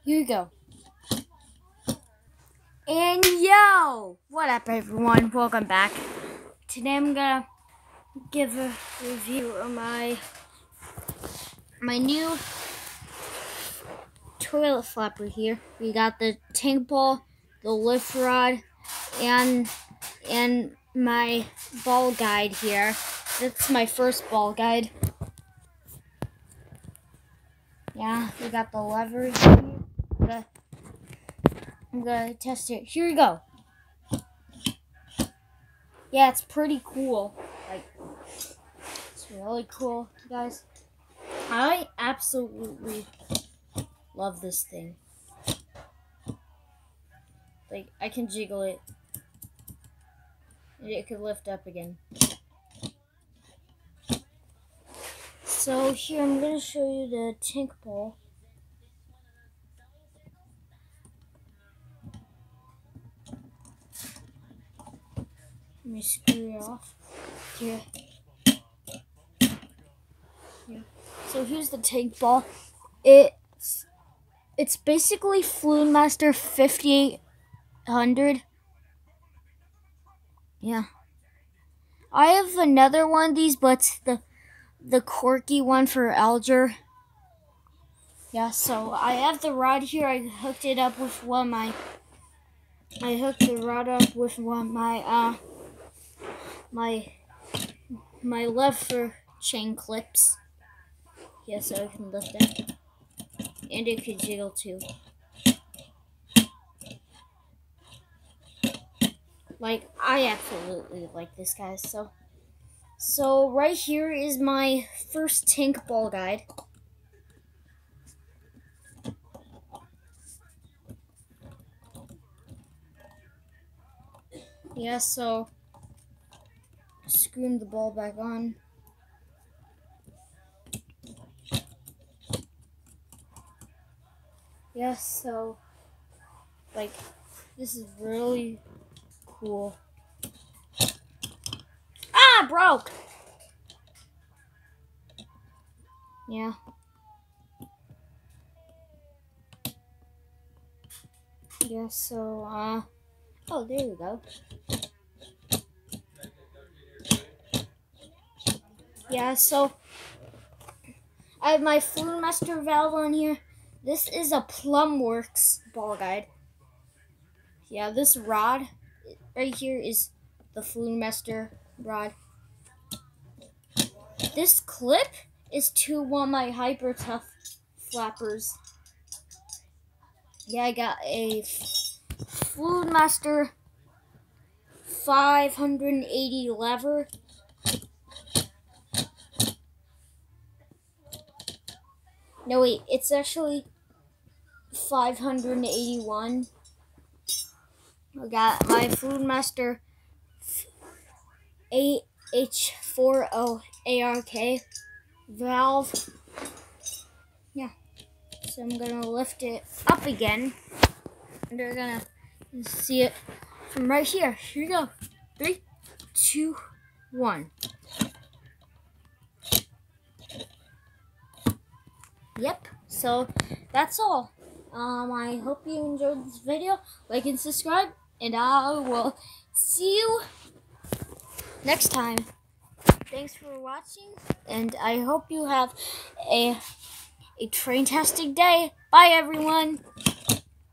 Here you go. And yo, what up everyone? Welcome back. Today I'm gonna give a review of my new toilet flapper here. We got the tank ball, the lift rod, and my ball guide here. That's my first ball guide. Yeah, we got the lever here. I'm gonna test it. Here we go. Yeah, it's pretty cool. Like, it's really cool, guys. I absolutely love this thing. Like, I can jiggle it, and it can lift up again. So here, I'm gonna show you the tank ball. Let me screw it off. Here. So here's the tank ball. It's basically Fluid Master 5800. Yeah. I have another one of these, but it's the quirky one for Alger. Yeah, so I have the rod here. I hooked it up with my my lever chain clips. Yeah, so I can lift it. And it can jiggle too. Like, I absolutely like this, guys. So right here is my first tank ball guide. Yeah, so screwing the ball back on. Yeah, so like, this is really cool. Ah, broke! Yeah. Yeah, so, oh, there we go. Yeah, so, I have my Fluid Master valve on here. This is a Plumworks ball guide. Yeah, this rod right here is the Fluid Master rod. This clip is to one of my Hyper Tough flappers. Yeah, I got a Fluid Master 580 lever. No, wait, it's actually 581. I got my Fluid Master AH40 ARK valve. Yeah, so I'm gonna lift it up again. And they're gonna see it from right here. Here we go. 3, 2, 1. Yep, so that's all. I hope you enjoyed this video. Like and subscribe, and I will see you next time. Thanks for watching, and I hope you have a fantastic day. Bye, everyone.